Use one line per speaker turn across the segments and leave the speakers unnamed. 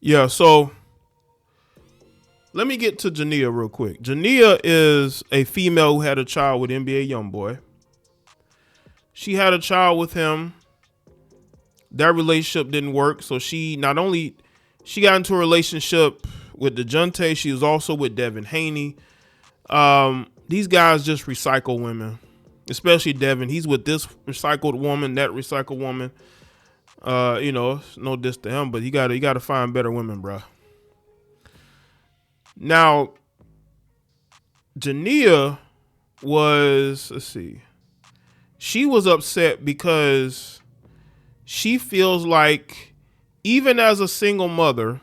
Yeah, so let me get to Jania real quick. Jania is a female who had a child with NBA Youngboy. She had a child with him. That relationship didn't work, so she got into a relationship with Dejounte. She was also with Devin Haney. These guys just recycle women, especially Devin. He's with this recycled woman, that recycled woman. No diss to him, but you gotta find better women, bro. Now, Jania she was upset because she feels like even as a single mother,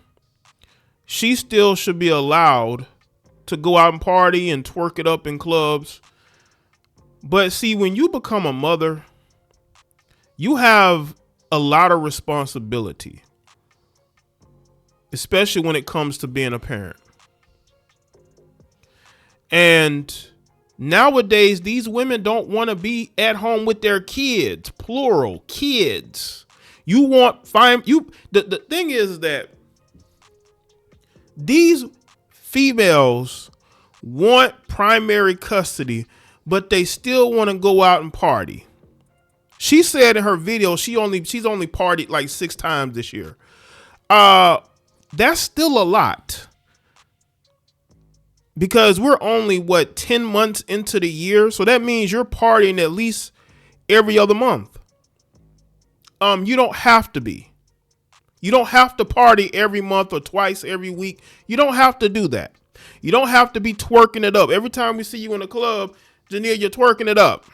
she still should be allowed to go out and party and twerk it up in clubs. But see, when you become a mother, you have a lot of responsibility, especially when it comes to being a parent. And nowadays, these women don't want to be at home with their kids, plural, kids. The thing is that these females want primary custody, but they still want to go out and party. She said in her video she's only partied like 6 times this year. That's still a lot. Because we're only 10 months into the year, so that means you're partying at least every other month. You don't have to be. You don't have to party every month or twice every week. You don't have to do that. You don't have to be twerking it up. Every time we see you in the club, Jania, you're twerking it up.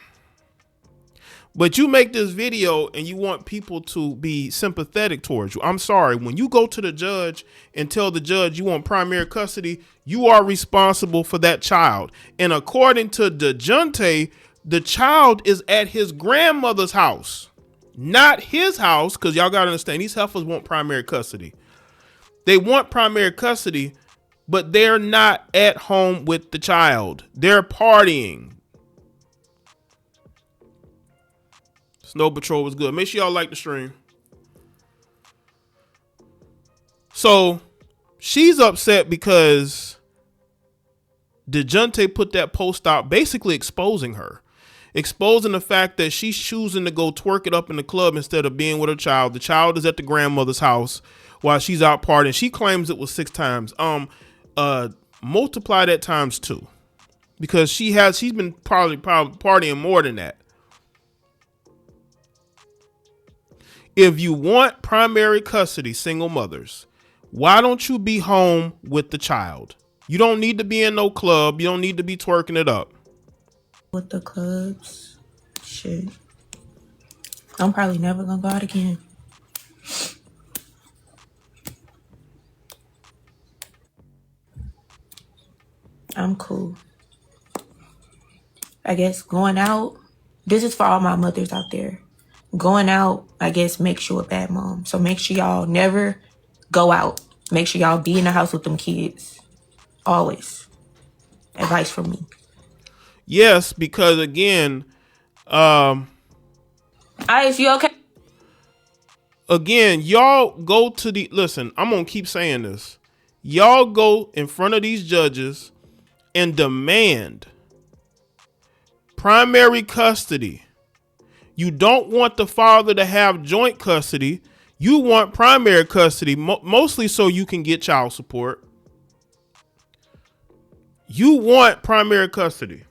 But you make this video and you want people to be sympathetic towards you. I'm sorry. When you go to the judge and tell the judge you want primary custody, you are responsible for that child. And according to Dejounte, the child is at his grandmother's house, not his house, because y'all got to understand, these heifers want primary custody. They want primary custody, but they're not at home with the child. They're partying. Snow Patrol was good. Make sure y'all like the stream. So she's upset because Dejounte put that post out basically exposing her. Exposing the fact that she's choosing to go twerk it up in the club instead of being with her child. The child is at the grandmother's house while she's out partying. She claims it was 6 times. Multiply that times 2. Because she's been probably partying more than that. If you want primary custody, single mothers, why don't you be home with the child? You don't need to be in no club. You don't need to be twerking it up.
With the clubs, shit. I'm probably never gonna go out again. I'm cool. I guess going out, this is for all my mothers out there. Going out, I guess, makes you a bad mom. So make sure y'all never go out. Make sure y'all be in the house with them kids. Always. Advice from me.
Yes, because again,
Ice, you okay?
Again, y'all go to listen, I'm gonna keep saying this. Y'all go in front of these judges and demand primary custody. You don't want the father to have joint custody. You want primary custody, mostly so you can get child support. You want primary custody.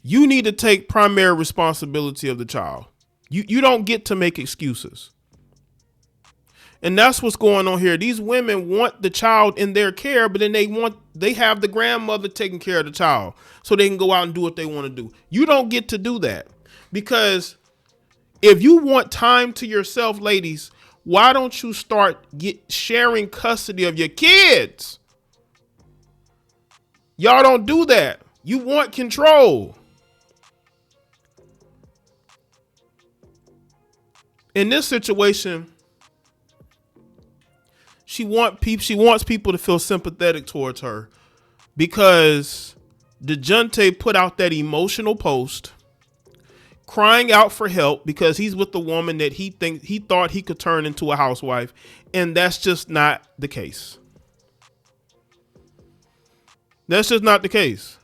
You need to take primary responsibility of the child. You don't get to make excuses. And that's what's going on here. These women want the child in their care, but then they have the grandmother taking care of the child so they can go out and do what they want to do. You don't get to do that, because if you want time to yourself, ladies, why don't you start sharing custody of your kids? Y'all don't do that. You want control. In this situation, she wants people to feel sympathetic towards her because Dejounte put out that emotional post crying out for help because he's with the woman that he thought he could turn into a housewife, and that's just not the case. That's just not the case.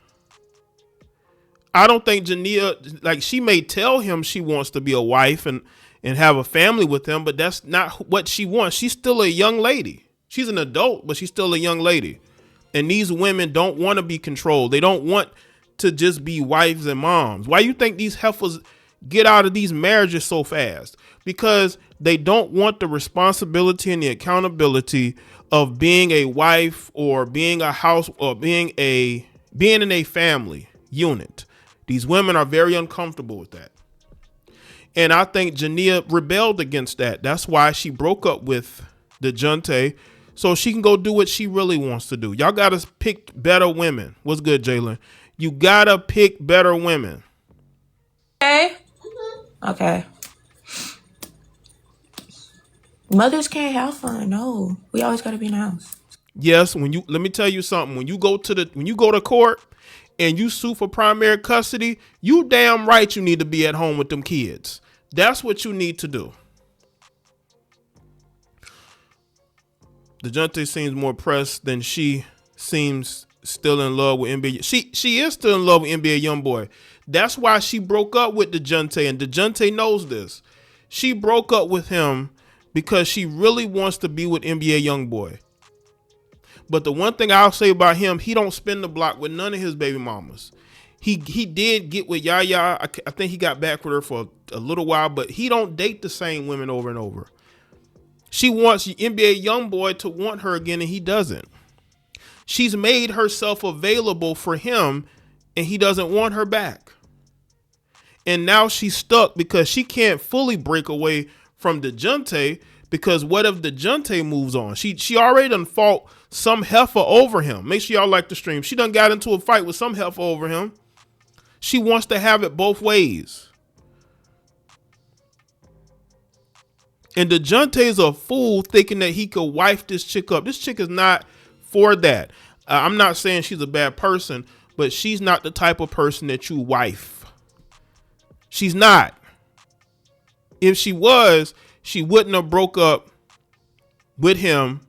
I don't think Jania, like, she may tell him she wants to be a wife and have a family with him, but that's not what she wants. She's still a young lady. She's an adult, but she's still a young lady. And these women don't want to be controlled. They don't want to just be wives and moms. Why you think these heifers get out of these marriages so fast? Because they don't want the responsibility and the accountability of being a wife or being a house or being in a family unit. These women are very uncomfortable with that. And I think Jania rebelled against that. That's why she broke up with Dejounte, so she can go do what she really wants to do. Y'all got to pick better women. What's good, Jalen? You got to pick better women.
Okay. Okay. Mothers can't have fun. No, we always got to be in the house.
Yes, let me tell you something. When you go to court and you sue for primary custody, you damn right you need to be at home with them kids. That's what you need to do. Dejounte seems more pressed than she seems still in love with NBA. She is still in love with NBA Youngboy. That's why she broke up with Dejounte, and Dejounte knows this. She broke up with him because she really wants to be with NBA Youngboy. But the one thing I'll say about him, he don't spin the block with none of his baby mamas. He did get with Yaya. I think he got back with her for a little while, but he don't date the same women over and over. She wants NBA Youngboy to want her again, and he doesn't. She's made herself available for him, and he doesn't want her back. And now she's stuck because she can't fully break away from Dejounte, because what if Dejounte moves on? She already done fought some heifer over him. Make sure y'all like the stream. She done got into a fight with some heifer over him. She wants to have it both ways. And Dejounte's a fool thinking that he could wife this chick up. This chick is not for that. I'm not saying she's a bad person, but she's not the type of person that you wife. She's not. If she was, she wouldn't have broke up with him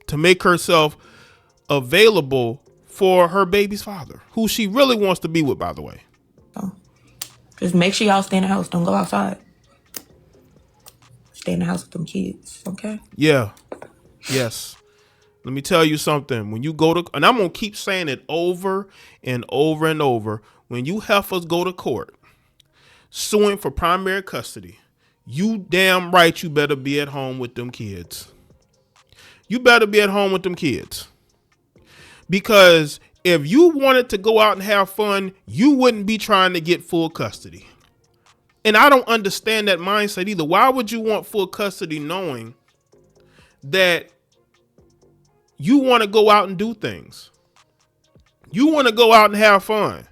to make herself available for her baby's father, who she really wants to be with, by the way.
Oh. Just make sure y'all stay in the house. Don't go outside. Stay in the house with them kids, okay?
Yeah. Yes. Let me tell you something. When you go to, and I'm going to keep saying it over and over and over, when you heifers go to court suing for primary custody, you damn right you better be at home with them kids. You better be at home with them kids. Because if you wanted to go out and have fun, you wouldn't be trying to get full custody. And I don't understand that mindset either. Why would you want full custody knowing that you want to go out and do things? You want to go out and have fun.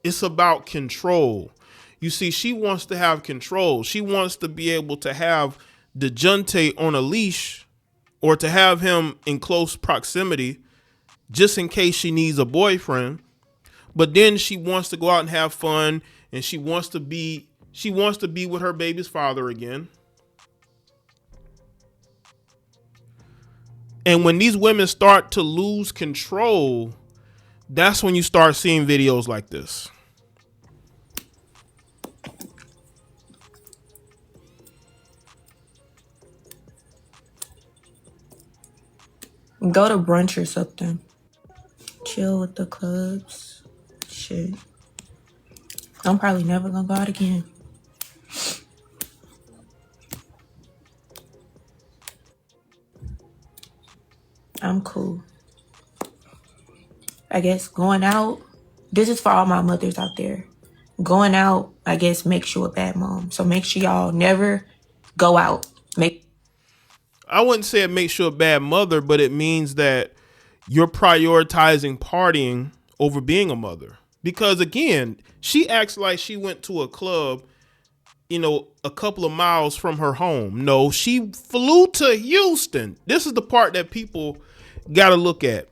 It's about control. You see, she wants to have control. She wants to be able to have Dejounte on a leash or to have him in close proximity just in case she needs a boyfriend. But then she wants to go out and have fun, and she wants to be with her baby's father again. And when these women start to lose control, that's when you start seeing videos like this.
Go to brunch or something. Chill with the clubs. Shit. I'm probably never gonna go out again. I'm cool. I guess going out, this is for all my mothers out there. Going out, I guess, makes you a bad mom. So make sure y'all never go out.
I wouldn't say it makes you a bad mother, but it means that you're prioritizing partying over being a mother. Because again, she acts like she went to a club, a couple of miles from her home. No, she flew to Houston. This is the part that people got to look at.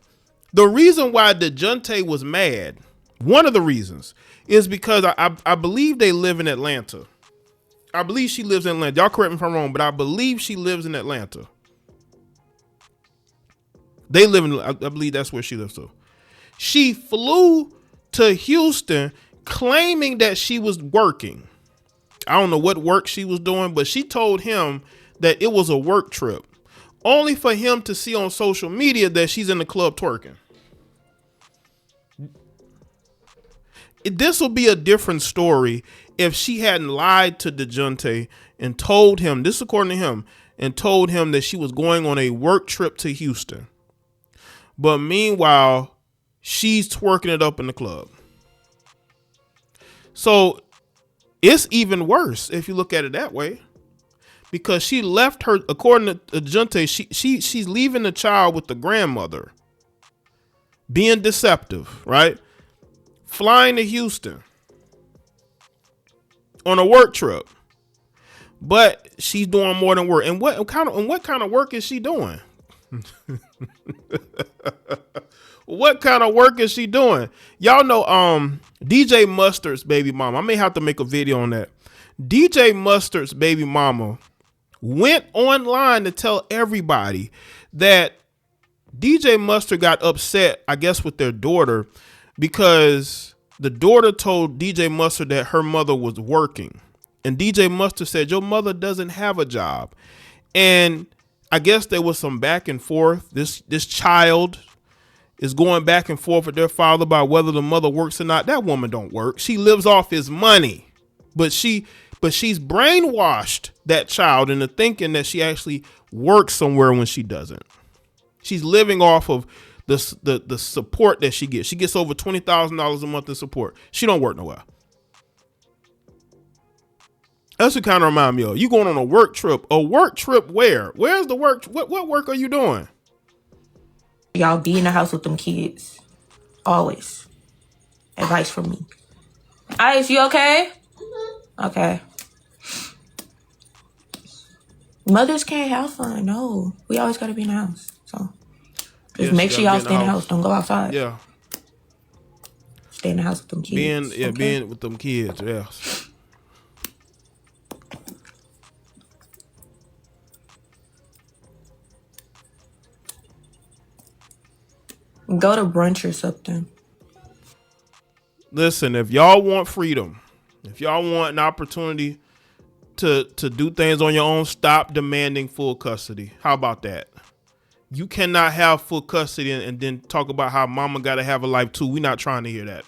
The reason why Dejounte was mad One of the reasons is because I believe they live in Atlanta. I believe she lives in Atlanta. Y'all correct me if I'm wrong, but I believe she lives in Atlanta. They live in, I believe that's where she lives too. She flew to Houston claiming that she was working. I don't know what work she was doing, but she told him that it was a work trip, only for him to see on social media that she's in the club twerking. This will be a different story if she hadn't lied to Dejounte and told him, this according to him, and told him that she was going on a work trip to Houston. But meanwhile, she's twerking it up in the club. So it's even worse if you look at it that way, because she left her, according to Jonte, she's leaving the child with the grandmother, being deceptive, right? Flying to Houston on a work trip, but she's doing more than work. And what kind of work is she doing? What kind of work is she doing? Y'all know DJ Mustard's baby mama. I may have to make a video on that. DJ Mustard's baby mama went online to tell everybody that DJ Mustard got upset, I guess, with their daughter, because the daughter told DJ Mustard that her mother was working. And DJ Mustard said, your mother doesn't have a job. And I guess there was some back and forth. This child is going back and forth with their father about whether the mother works or not. That woman don't work. She lives off his money. But she's brainwashed that child into thinking that she actually works somewhere when she doesn't. She's living off of the support that she gets. She gets over $20,000 a month in support. She don't work nowhere. That's what kind of remind me of. You going on a work trip. A work trip where? Where's the work? What work are you doing?
Y'all be in the house with them kids. Always. Advice from me. Ice, you okay? Okay. Mothers can't have fun. No. We always got to be in the house. So just make sure y'all stay in the house. Don't go outside.
Yeah.
Stay in the house with them kids.
Being with them kids. Yeah.
Go to brunch or something.
Listen, if y'all want freedom, if y'all want an opportunity to do things on your own, stop demanding full custody. How about that? You cannot have full custody and then talk about how mama got to have a life too. We're not trying to hear that.